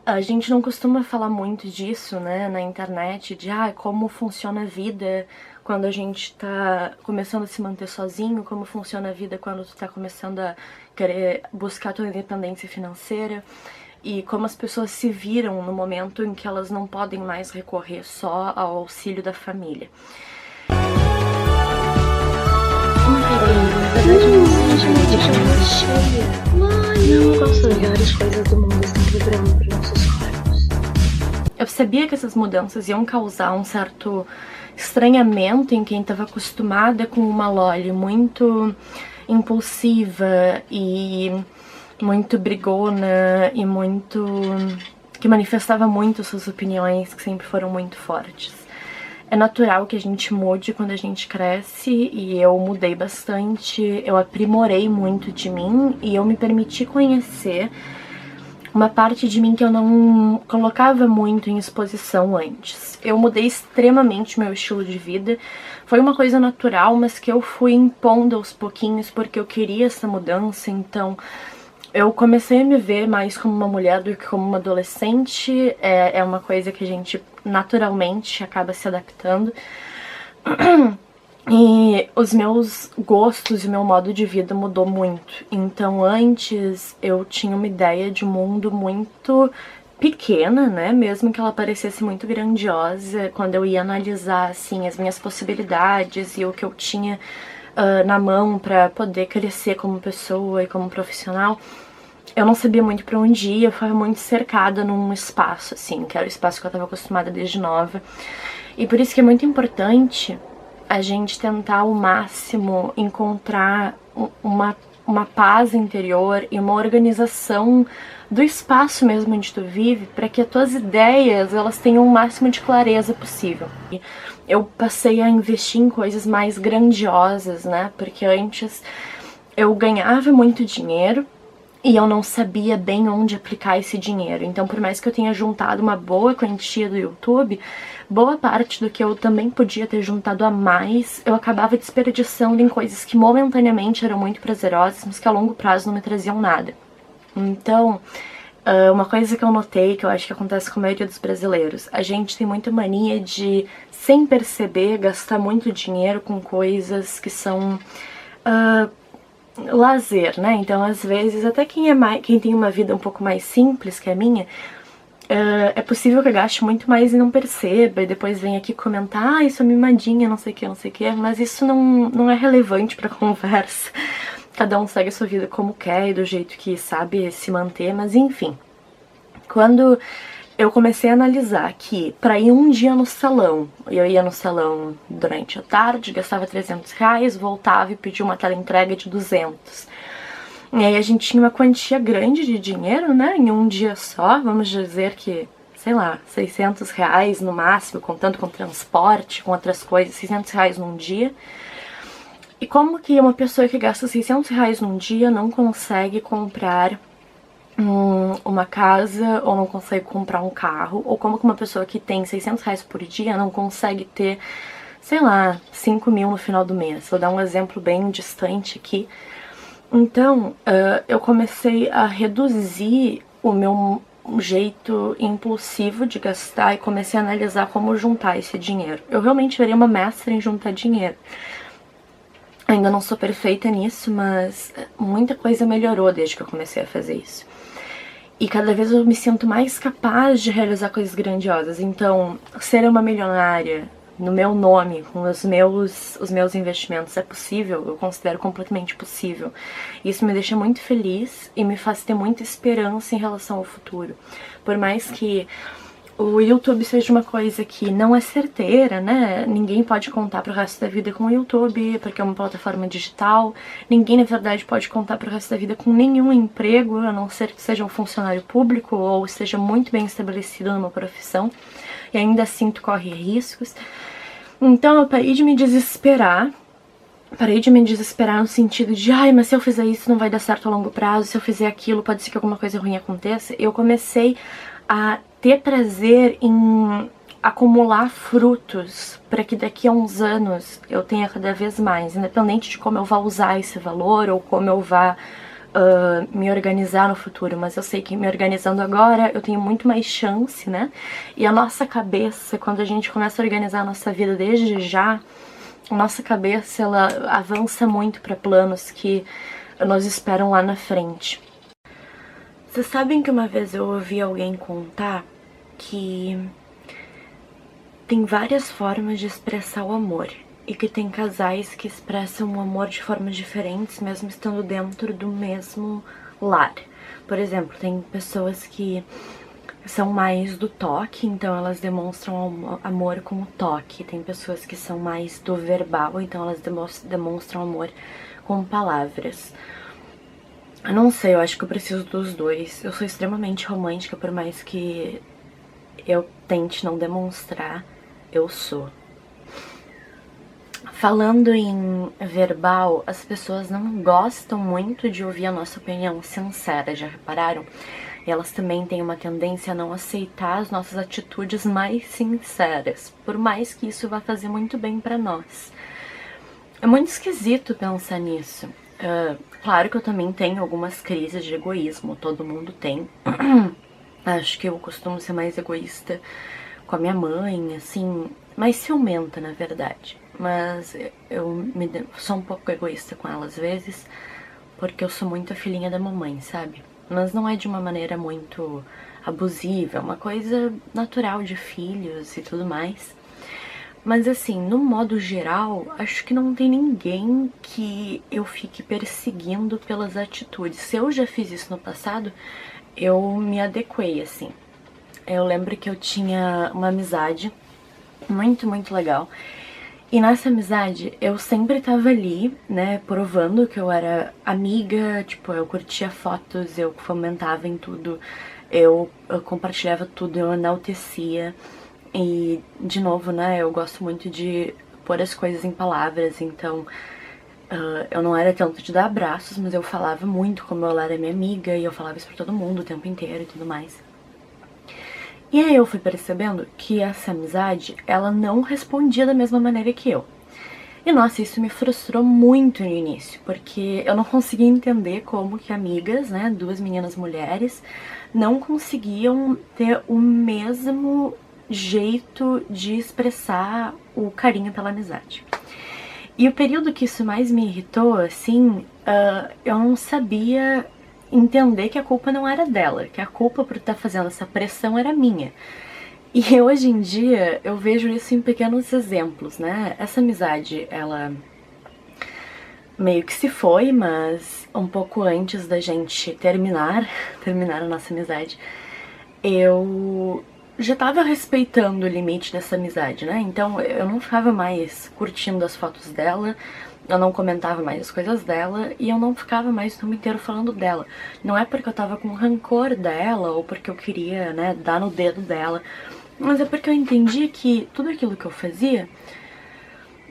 A gente não costuma falar muito disso, né, na internet, de como funciona a vida quando a gente tá começando a se manter sozinho, como funciona a vida quando tu tá começando a querer buscar tua independência financeira, e como as pessoas se viram no momento em que elas não podem mais recorrer só ao auxílio da família. Na verdade, não, me deixa muito cheia. Mãe, eu não gosto das melhores coisas do mundo estão quebrando para nossos corpos. Eu sabia que essas mudanças iam causar um certo estranhamento em quem estava acostumada com uma Loli muito impulsiva e muito brigona e muito... que manifestava muito suas opiniões, que sempre foram muito fortes. É natural que a gente mude quando a gente cresce, e eu mudei bastante, eu aprimorei muito de mim e eu me permiti conhecer uma parte de mim que eu não colocava muito em exposição antes. Eu mudei extremamente meu estilo de vida, foi uma coisa natural, mas que eu fui impondo aos pouquinhos porque eu queria essa mudança. Então eu comecei a me ver mais como uma mulher do que como uma adolescente. É uma coisa que a gente naturalmente acaba se adaptando. E os meus gostos e o meu modo de vida mudou muito. Então antes eu tinha uma ideia de mundo muito pequena, né? Mesmo que ela parecesse muito grandiosa, quando eu ia analisar assim as minhas possibilidades e o que eu tinha na mão pra poder crescer como pessoa e como profissional, eu não sabia muito pra onde ir. Eu ficava muito cercada num espaço, assim, que era o espaço que eu tava acostumada desde nova. E por isso que é muito importante a gente tentar ao máximo encontrar uma paz interior e uma organização do espaço mesmo onde tu vive, para que as tuas ideias elas tenham o máximo de clareza possível. Eu passei a investir em coisas mais grandiosas, né? Porque antes eu ganhava muito dinheiro e eu não sabia bem onde aplicar esse dinheiro. Então, por mais que eu tenha juntado uma boa quantia do YouTube, boa parte do que eu também podia ter juntado a mais, eu acabava desperdiçando em coisas que momentaneamente eram muito prazerosas, mas que a longo prazo não me traziam nada. Então, uma coisa que eu notei, que eu acho que acontece com a maioria dos brasileiros, a gente tem muita mania de, sem perceber, gastar muito dinheiro com coisas que são lazer, né? Então, às vezes, até quem tem uma vida um pouco mais simples que a minha, é possível que eu gaste muito mais e não perceba, e depois vem aqui comentar, isso é mimadinha, não sei o que, mas isso não é relevante pra conversa. Cada um segue a sua vida como quer e do jeito que sabe se manter, mas enfim. Quando eu comecei a analisar que pra ir um dia no salão, eu ia no salão durante a tarde, gastava R$300, voltava e pedia uma teleentrega de 200. E aí a gente tinha uma quantia grande de dinheiro, né, em um dia só, vamos dizer que, sei lá, R$600 no máximo, contando com transporte, com outras coisas, R$600 num dia. E como que uma pessoa que gasta R$600 num dia não consegue comprar uma casa, ou não consegue comprar um carro, ou como que uma pessoa que tem R$600 por dia não consegue ter, sei lá, 5 mil no final do mês? Vou dar um exemplo bem distante aqui. Então, eu comecei a reduzir o meu jeito impulsivo de gastar e comecei a analisar como juntar esse dinheiro. Eu realmente virei uma mestra em juntar dinheiro. Ainda não sou perfeita nisso, mas muita coisa melhorou desde que eu comecei a fazer isso. E cada vez eu me sinto mais capaz de realizar coisas grandiosas. Então, ser uma milionária no meu nome, com os meus investimentos, é possível, eu considero completamente possível. Isso me deixa muito feliz e me faz ter muita esperança em relação ao futuro. Por mais que o YouTube seja uma coisa que não é certeira, né? Ninguém pode contar pro resto da vida com o YouTube, porque é uma plataforma digital. Ninguém, na verdade, pode contar pro resto da vida com nenhum emprego, a não ser que seja um funcionário público ou esteja muito bem estabelecido numa profissão. E ainda assim tu corre riscos. Então eu parei de me desesperar. Parei de me desesperar no sentido de, mas se eu fizer isso não vai dar certo a longo prazo, se eu fizer aquilo pode ser que alguma coisa ruim aconteça. Eu comecei a ter prazer em acumular frutos para que daqui a uns anos eu tenha cada vez mais, independente de como eu vá usar esse valor ou como eu vá me organizar no futuro, mas eu sei que me organizando agora eu tenho muito mais chance, né? E a nossa cabeça, quando a gente começa a organizar a nossa vida desde já, a nossa cabeça, ela avança muito para planos que nos esperam lá na frente. Vocês sabem que uma vez eu ouvi alguém contar que tem várias formas de expressar o amor e que tem casais que expressam o amor de formas diferentes, mesmo estando dentro do mesmo lar. Por exemplo, tem pessoas que são mais do toque, então elas demonstram amor com o toque. Tem pessoas que são mais do verbal, então elas demonstram amor com palavras. Eu não sei, eu acho que eu preciso dos dois. Eu sou extremamente romântica, por mais que eu tente não demonstrar, eu sou. Falando em verbal, as pessoas não gostam muito de ouvir a nossa opinião sincera, já repararam? E elas também têm uma tendência a não aceitar as nossas atitudes mais sinceras, por mais que isso vá fazer muito bem pra nós. É muito esquisito pensar nisso. Claro que eu também tenho algumas crises de egoísmo, todo mundo tem. Acho que eu costumo ser mais egoísta com a minha mãe, assim, mais ciumenta, na verdade. Mas eu sou um pouco egoísta com ela às vezes, porque eu sou muito a filhinha da mamãe, sabe? Mas não é de uma maneira muito abusiva, é uma coisa natural de filhos e tudo mais. Mas assim, no modo geral, acho que não tem ninguém que eu fique perseguindo pelas atitudes. Se eu já fiz isso no passado, eu me adequei, assim. Eu lembro que eu tinha uma amizade muito, muito legal. E nessa amizade, eu sempre tava ali, né, provando que eu era amiga, tipo, eu curtia fotos, eu comentava em tudo, eu compartilhava tudo, eu enaltecia. E, de novo, né, eu gosto muito de pôr as coisas em palavras, então eu não era tanto de dar abraços, mas eu falava muito como ela era minha amiga, e eu falava isso pra todo mundo o tempo inteiro e tudo mais. E aí eu fui percebendo que essa amizade, ela não respondia da mesma maneira que eu. E nossa, isso me frustrou muito no início, porque eu não conseguia entender como que amigas, né, duas meninas mulheres, não conseguiam ter o mesmo jeito de expressar o carinho pela amizade. E o período que isso mais me irritou, assim, eu não sabia entender que a culpa não era dela, que a culpa por estar fazendo essa pressão era minha. E hoje em dia eu vejo isso em pequenos exemplos, né? Essa amizade, ela meio que se foi, mas um pouco antes da gente terminar a nossa amizade, eu já tava respeitando o limite dessa amizade, né? Então eu não ficava mais curtindo as fotos dela, eu não comentava mais as coisas dela e eu não ficava mais o tempo inteiro falando dela. Não é porque eu tava com rancor dela ou porque eu queria, né, dar no dedo dela, mas é porque eu entendi que tudo aquilo que eu fazia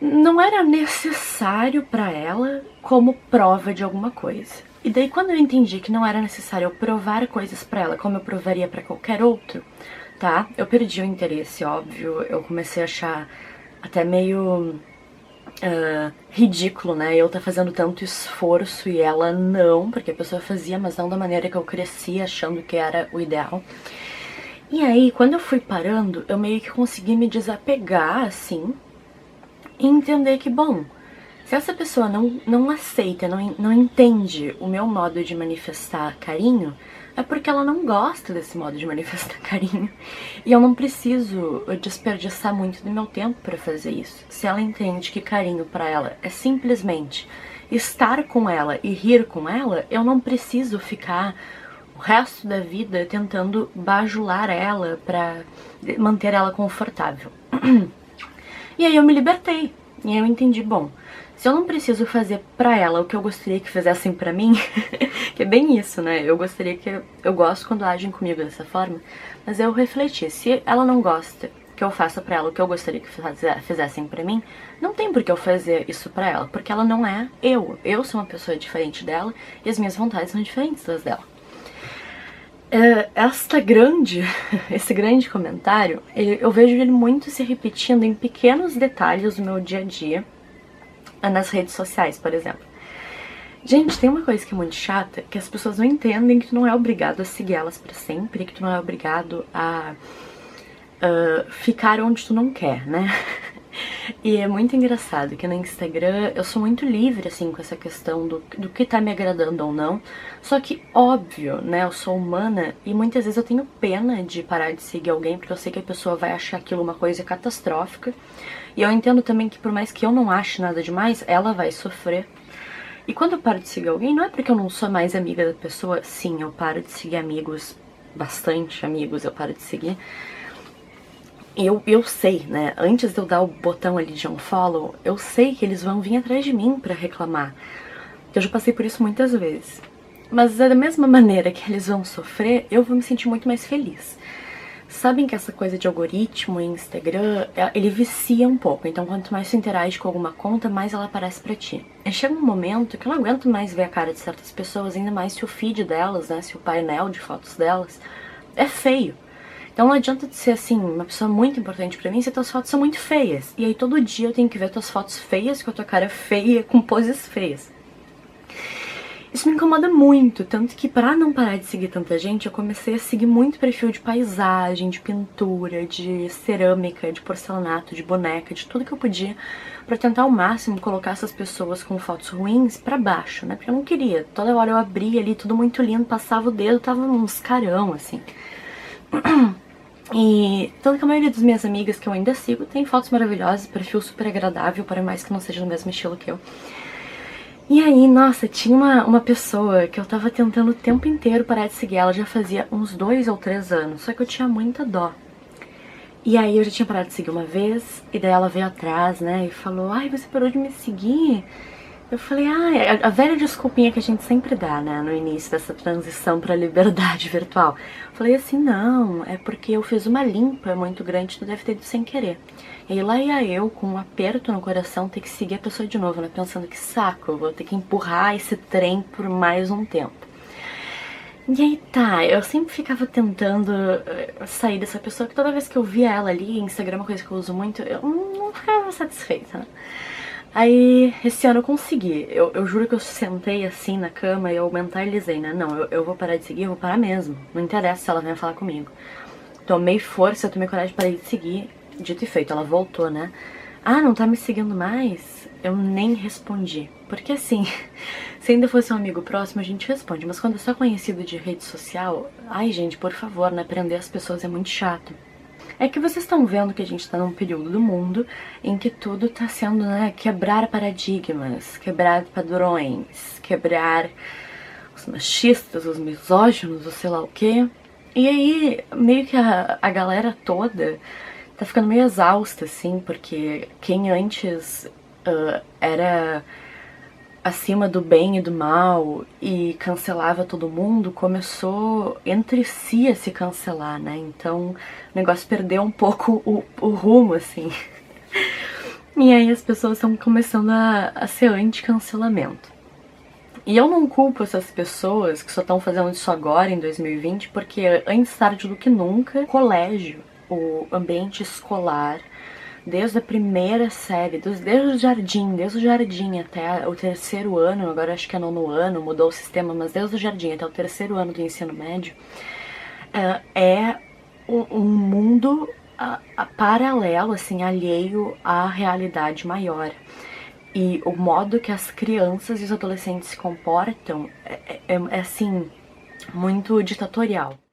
não era necessário pra ela como prova de alguma coisa. E daí quando eu entendi que não era necessário eu provar coisas pra ela como eu provaria pra qualquer outro, tá? Eu perdi o interesse, óbvio, eu comecei a achar até meio ridículo, né? Eu tá fazendo tanto esforço e ela não, porque a pessoa fazia, mas não da maneira que eu cresci achando que era o ideal. E aí, quando eu fui parando, eu meio que consegui me desapegar, assim, e entender que, bom, se essa pessoa não aceita, não entende o meu modo de manifestar carinho, é porque ela não gosta desse modo de manifestar carinho. E eu não preciso desperdiçar muito do meu tempo pra fazer isso. Se ela entende que carinho pra ela é simplesmente estar com ela e rir com ela, eu não preciso ficar o resto da vida tentando bajular ela pra manter ela confortável. E aí eu me libertei. E aí eu entendi, bom, se eu não preciso fazer pra ela o que eu gostaria que fizessem pra mim, que é bem isso, né? Eu gostaria que... Eu gosto quando agem comigo dessa forma, mas eu refleti, se ela não gosta que eu faça pra ela o que eu gostaria que fizessem pra mim, não tem por que eu fazer isso pra ela, porque ela não é eu. Eu sou uma pessoa diferente dela e as minhas vontades são diferentes das dela. Esse grande comentário, eu vejo ele muito se repetindo em pequenos detalhes do meu dia a dia, nas redes sociais, por exemplo. Gente, tem uma coisa que é muito chata, que as pessoas não entendem que tu não é obrigado a seguir elas pra sempre, que tu não é obrigado a ficar onde tu não quer, né? E é muito engraçado que no Instagram eu sou muito livre, assim, com essa questão do que tá me agradando ou não. Só que, óbvio, né, eu sou humana e muitas vezes eu tenho pena de parar de seguir alguém porque eu sei que a pessoa vai achar aquilo uma coisa catastrófica. E eu entendo também que por mais que eu não ache nada demais, ela vai sofrer. E quando eu paro de seguir alguém, não é porque eu não sou mais amiga da pessoa. Sim, eu paro de seguir amigos, bastante amigos eu paro de seguir. Eu sei, né, antes de eu dar o botão ali de unfollow, eu sei que eles vão vir atrás de mim pra reclamar. Eu já passei por isso muitas vezes. Mas da mesma maneira que eles vão sofrer, eu vou me sentir muito mais feliz. Sabem que essa coisa de algoritmo e Instagram, ele vicia um pouco. Então quanto mais você interage com alguma conta, mais ela aparece pra ti. E chega um momento que eu não aguento mais ver a cara de certas pessoas, ainda mais se o feed delas, né, se o painel de fotos delas é feio. Então não adianta ser, assim, uma pessoa muito importante pra mim se tuas fotos são muito feias. E aí todo dia eu tenho que ver tuas fotos feias, com a tua cara feia, com poses feias. Isso me incomoda muito, tanto que pra não parar de seguir tanta gente, eu comecei a seguir muito perfil de paisagem, de pintura, de cerâmica, de porcelanato, de boneca, de tudo que eu podia, pra tentar ao máximo colocar essas pessoas com fotos ruins pra baixo, né? Porque eu não queria. Toda hora eu abria ali, tudo muito lindo, passava o dedo, tava uns carão, assim. E tanto que a maioria das minhas amigas que eu ainda sigo tem fotos maravilhosas, perfil super agradável, para mais que não seja do mesmo estilo que eu. E aí, nossa, tinha uma pessoa que eu tava tentando o tempo inteiro parar de seguir, ela já fazia uns 2 ou 3 anos, só que eu tinha muita dó. E aí eu já tinha parado de seguir uma vez, e daí ela veio atrás, né, e falou, ai, você parou de me seguir? Eu falei, a velha desculpinha que a gente sempre dá, né, no início dessa transição pra liberdade virtual. Eu falei assim, não, é porque eu fiz uma limpa muito grande, tu deve ter ido sem querer. E aí lá ia eu, com um aperto no coração, ter que seguir a pessoa de novo, né, pensando que saco, eu vou ter que empurrar esse trem por mais um tempo. E aí tá, eu sempre ficava tentando sair dessa pessoa, que toda vez que eu via ela ali, Instagram é uma coisa que eu uso muito, eu não ficava satisfeita, né. Aí, esse ano eu consegui. Eu juro que eu sentei assim na cama e eu mentalizei, né? Não, eu vou parar de seguir, eu vou parar mesmo. Não interessa se ela venha falar comigo. Tomei força, tomei coragem, parei de seguir. Dito e feito, ela voltou, né? Ah, não tá me seguindo mais? Eu nem respondi. Porque assim, se ainda fosse um amigo próximo, a gente responde. Mas quando é só conhecido de rede social, ai gente, por favor, né? Prender as pessoas é muito chato. É que vocês estão vendo que a gente tá num período do mundo em que tudo tá sendo, né, quebrar paradigmas, quebrar padrões, quebrar os machistas, os misóginos, ou sei lá o quê. E aí, meio que a galera toda tá ficando meio exausta, assim, porque quem antes era acima do bem e do mal e cancelava todo mundo, começou entre si a se cancelar, né? Então o negócio perdeu um pouco o rumo, assim. E aí as pessoas estão começando a ser anti-cancelamento. E eu não culpo essas pessoas que só estão fazendo isso agora, em 2020, porque antes tarde do que nunca, o colégio, o ambiente escolar, desde a primeira série, desde o jardim até o terceiro ano, agora acho que é 9º ano, mudou o sistema, mas desde o jardim até o terceiro ano do ensino médio, é um mundo paralelo, assim, alheio à realidade maior. E o modo que as crianças e os adolescentes se comportam é assim, muito ditatorial.